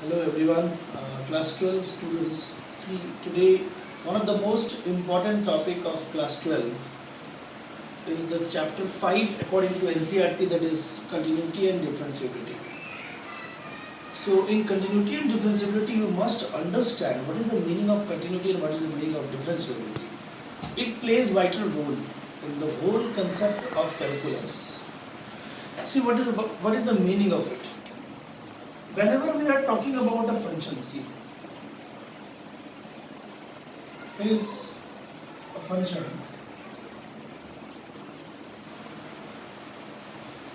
Hello everyone, class 12 students. See, today one of the most important topic of class 12 is the chapter 5 according to NCERT, that is continuity and differentiability. So in continuity and differentiability you must understand what is the meaning of continuity and what is the meaning of differentiability. It plays vital role in the whole concept of calculus. See, what is the meaning of it? Whenever we are talking about a function, see, here is a function.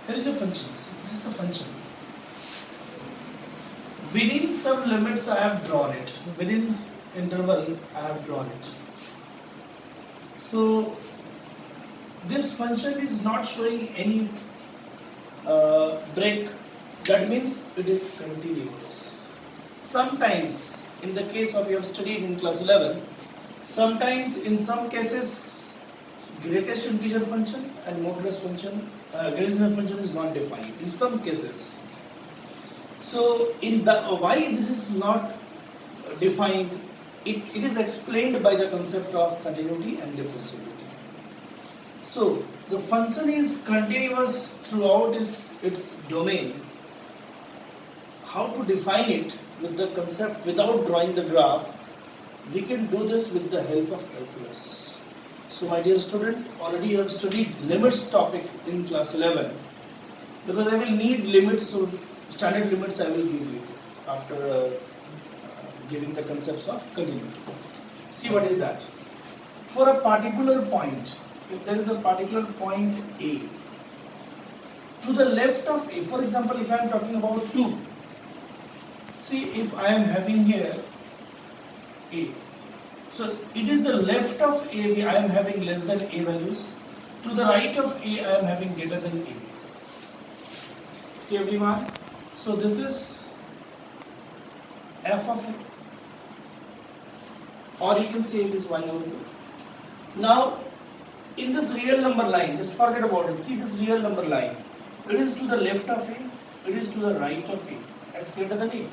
Here is a function. See, this is a function. Within some limits, I have drawn it. Within interval, I have drawn it. So this function is not showing any break. That means it is continuous. Sometimes, in the case of you have studied in class 11, sometimes in some cases, greatest integer function and modulus function, greatest integer function is not defined. In some cases, so in the why this is not defined, it is explained by the concept of continuity and differentiability. So the function is continuous throughout its domain. How to define it with the concept without drawing the graph? We can do this with the help of calculus. So my dear student, already you have studied limits topic in class 11, because I will need limits, so standard limits I will give you after giving the concepts of continuity. See, what is that? For a particular point, if there is a particular point A, to the left of A, for example, if I am talking about 2, see, if I am having here A, so it is the left of A, I am having less than A values. To the right of A, I am having greater than A. See everyone? So this is f of A, or you can say it is y also. Now, in this real number line, just forget about it. See this real number line. It is to the left of A, it is to the right of A. X greater than A.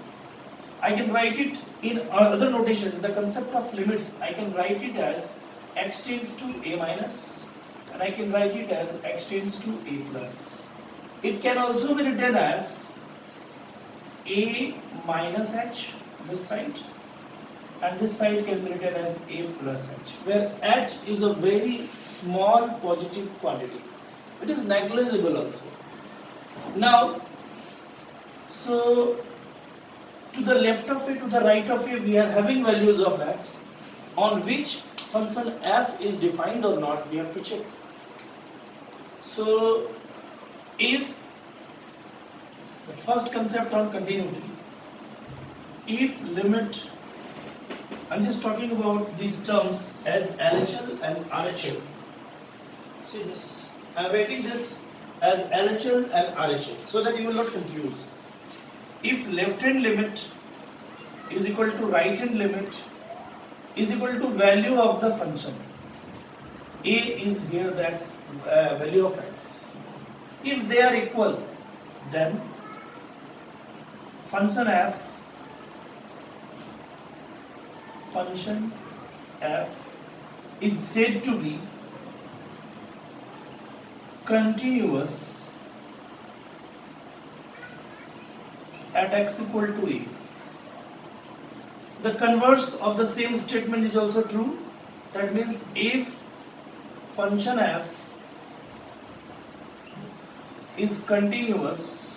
I can write it in other notation, the concept of limits. I can write it as x tends to A minus, and I can write it as x tends to A plus. It can also be written as A minus h, this side, and this side can be written as A plus h, where h is a very small positive quantity. It is negligible also. Now, so to the left of it, to the right of it, we are having values of x on which function f is defined or not, we have to check. So if the first concept on continuity, if limit, I'm just talking about these terms as LHL and RHL. See this, I'm writing this as LHL and RHL so that you will not confuse. If left hand limit is equal to right hand limit is equal to value of the function, A is here that's value of x. If they are equal, then function f is said to be continuous at x equal to A. The converse of the same statement is also true. That means if function f is continuous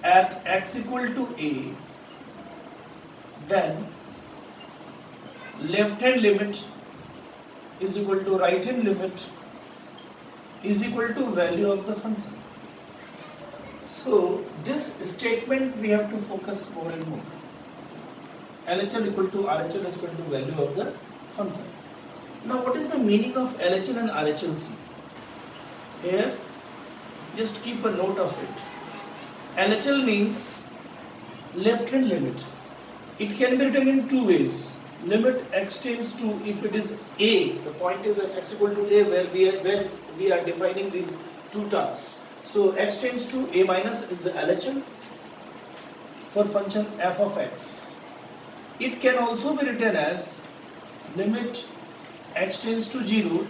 at x equal to A, then left hand limit is equal to right hand limit is equal to value of the function. So this statement we have to focus more and more. LHL equal to RHL is equal to value of the function. Now what is the meaning of LHL and RHLC? Here, just keep a note of it. LHL means left hand limit. It can be written in two ways. Limit x tends to, if it is A, the point is at x equal to A where we are defining these two terms. So x tends to a minus is the LHL for function f of x. It can also be written as limit x tends to 0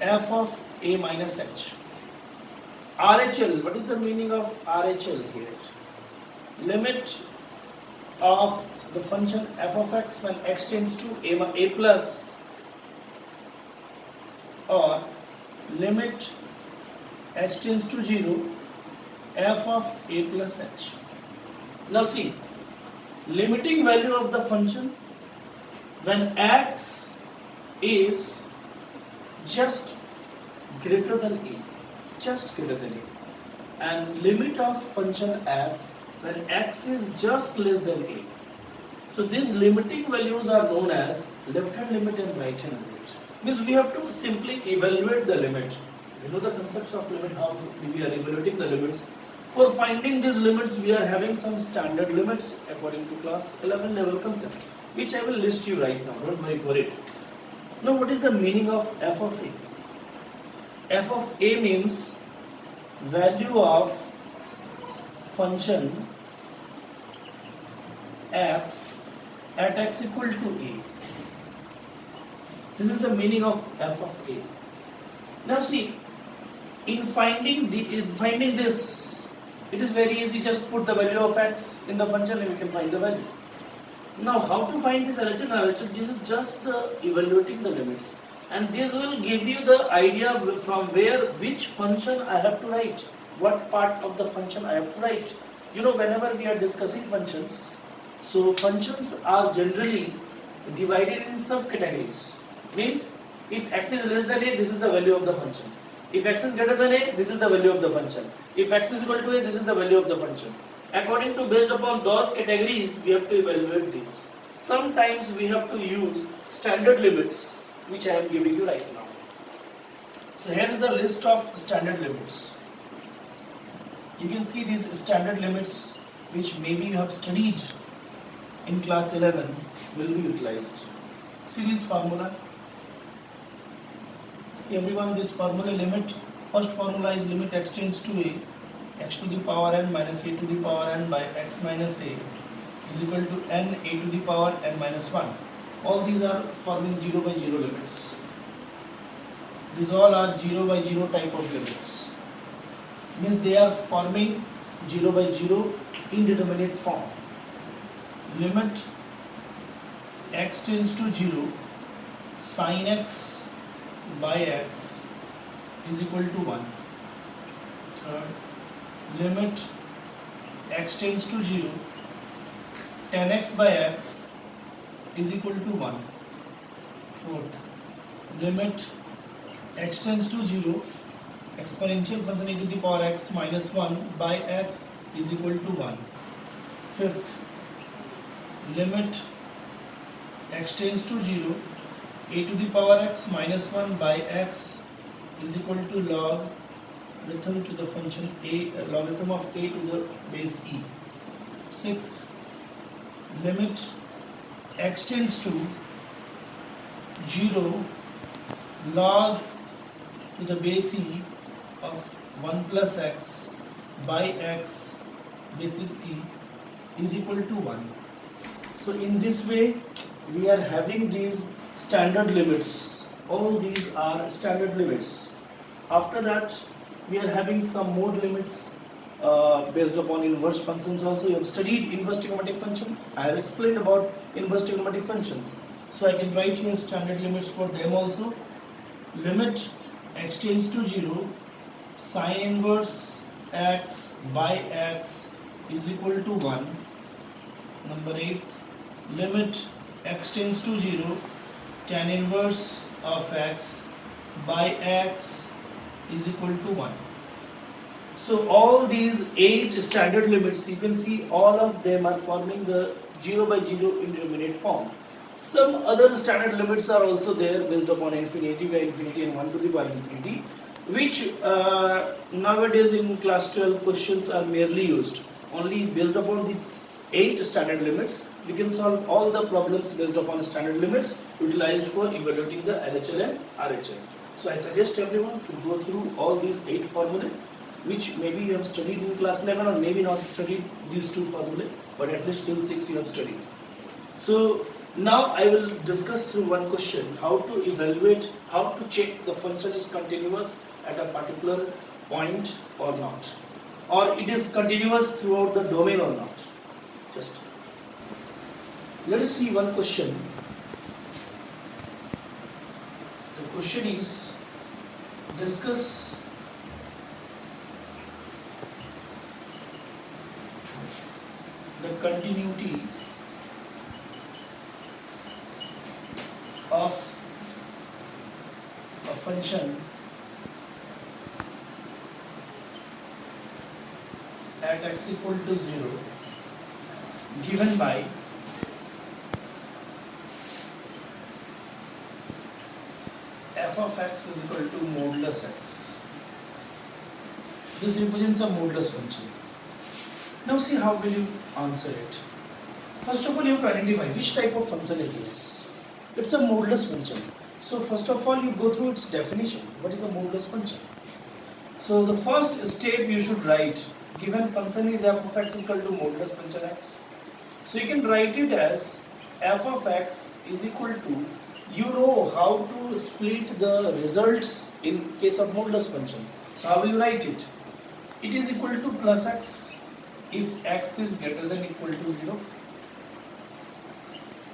f of a minus h. RHL, what is the meaning of RHL here? Limit of the function f of x when x tends to a plus, or limit h tends to 0 f of a plus h. Now see, limiting value of the function when x is just greater than a, just greater than a, and limit of function f when x is just less than a. So these limiting values are known as left hand limit and right hand limit. Means we have to simply evaluate the limit. You know the concepts of limit, how we are evaluating the limits. For finding these limits, we are having some standard limits according to class 11 level concept, which I will list you right now, don't worry for it. Now what is the meaning of f of a? F of a means value of function f at x equal to a. This is the meaning of f of a. Now see, in finding this, it is very easy. Just put the value of x in the function and we can find the value. Now how to find this LHS and RHS? This is just evaluating the limits, and this will give you the idea from which function I have to write, what part of the function I have to write. You know, whenever we are discussing functions, so functions are generally divided in subcategories. Means if x is less than a, this is the value of the function. If x is greater than a, this is the value of the function. If x is equal to a, this is the value of the function. According to, based upon those categories, we have to evaluate these. Sometimes we have to use standard limits, which I am giving you right now. So here is the list of standard limits. You can see these standard limits, which maybe you have studied in class 11, will be utilized. See this formula. See everyone, this formula limit, first formula is limit x tends to a, x to the power n minus a to the power n by x minus a is equal to n a to the power n minus 1. All these are forming 0 by 0 limits. These all are 0 by 0 type of limits. Means they are forming 0 by 0 indeterminate form. Limit x tends to 0 sin x by x is equal to 1. Third, limit x tends to 0 tan x by x is equal to 1. Fourth, limit x tends to 0 exponential function e to the power x minus 1 by x is equal to 1. Fifth, limit x tends to 0 a to the power x minus 1 by x is equal to logarithm to the function a, logarithm of a to the base e. Sixth, limit x tends to 0 log to the base e of 1 plus x by x basis e is equal to 1. So in this way we are having these standard limits. All these are standard limits. After that we are having some mode limits based upon inverse functions also. You have studied inverse trigonometric function. I have explained about inverse trigonometric functions. So I can write here standard limits for them also. Limit x tends to 0 sin inverse x by x is equal to 1. Number 8, limit x tends to 0 tan inverse of x by x is equal to 1. So all these 8 standard limits, you can see all of them are forming the 0 by 0 indeterminate form. Some other standard limits are also there based upon infinity by infinity and 1 to the power infinity, which nowadays in class 12 questions are merely used. Only based upon these 8 standard limits, we can solve all the problems based upon standard limits utilized for evaluating the LHL and RHL. So I suggest everyone to go through all these 8 formulae which maybe you have studied in class 11 or maybe not studied these two formulae, but at least till 6 you have studied. So now I will discuss through one question how to evaluate, how to check the function is continuous at a particular point or not, or it is continuous throughout the domain or not. Just let us see one question. The question is, discuss the continuity of a function at x equal to 0 given by f of x is equal to modulus x. This represents a modulus function. Now see how will you answer it. First of all, you have to identify which type of function is this. It's a modulus function. So first of all, you go through its definition. What is the modulus function? So the first step you should write, given function is f of x is equal to modulus function x. So you can write it as f of x is equal to, you know how to split the results in case of modulus function. So how will you write it? It is equal to plus x if x is greater than equal to 0,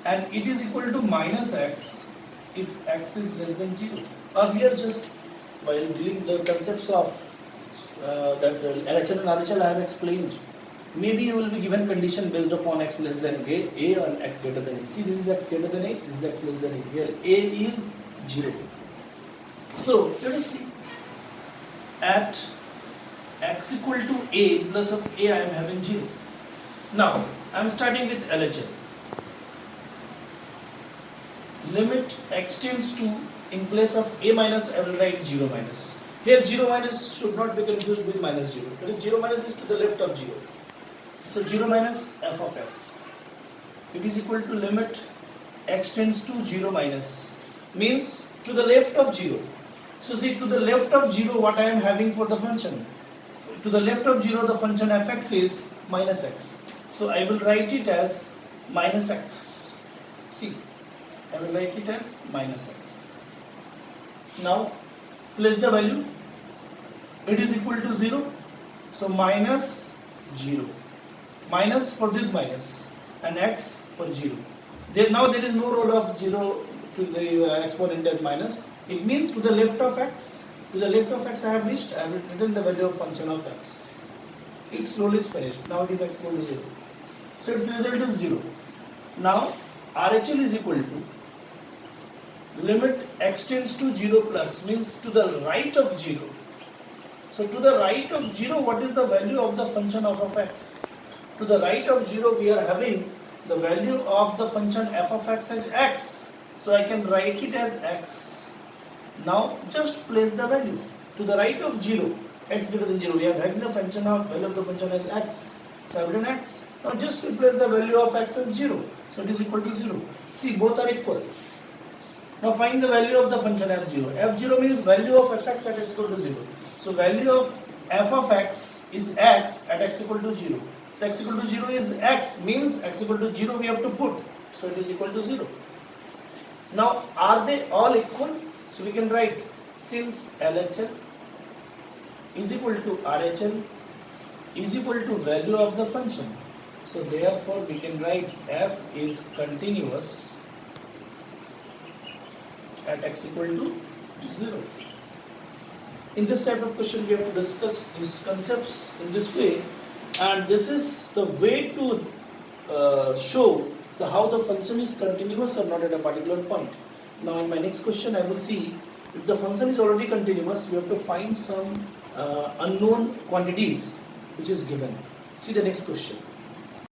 and it is equal to minus x if x is less than 0. Earlier, just while dealing the concepts of that LHL and RHL, I have explained. Maybe you will be given condition based upon x less than a and x greater than a. See, this is x greater than a, this is x less than a. Here a is 0. So let us see. At x equal to a plus of a, I am having 0. Now I am starting with LHL. Limit x tends to, in place of a minus, I will write 0 minus. Here 0 minus should not be confused with minus 0. That is 0 minus means to the left of 0. So 0 minus f of x. It is equal to limit x tends to 0 minus, means to the left of 0. So see, to the left of 0 what I am having for the function. To the left of 0 the function fx is minus x. So I will write it as minus x. See, I will write it as minus x. Now place the value. It is equal to 0. So minus 0. Minus for this minus and x for 0. Now there is no role of 0 to the exponent as minus. It means to the left of x. To the left of x I have reached. I have written the value of function of x. Its role is finished. Now it is x equal to 0. So its result is 0. Now RHL is equal to limit x tends to 0 plus, means to the right of 0. So to the right of 0, what is the value of the function of x? To the right of 0 we are having the value of the function f of x as x. So I can write it as x. Now just place the value. To the right of 0, x greater than 0, we are having the function of value of the function as x. So I have written x. Now just replace the value of x as 0. So it is equal to 0. See, both are equal. Now find the value of the function f0. f0 means value of fx at x equal to 0. So value of f of x is x at x equal to 0. So x equal to 0 is x, means x equal to 0 we have to put. So it is equal to 0. Now are they all equal? So we can write, since LHL is equal to RHL is equal to value of the function. So therefore we can write f is continuous at x equal to 0. In this type of question we have to discuss these concepts in this way, and this is the way to show how the function is continuous or not at a particular point. Now in my next question I will see, if the function is already continuous, we have to find some unknown quantities which is given. See the next question.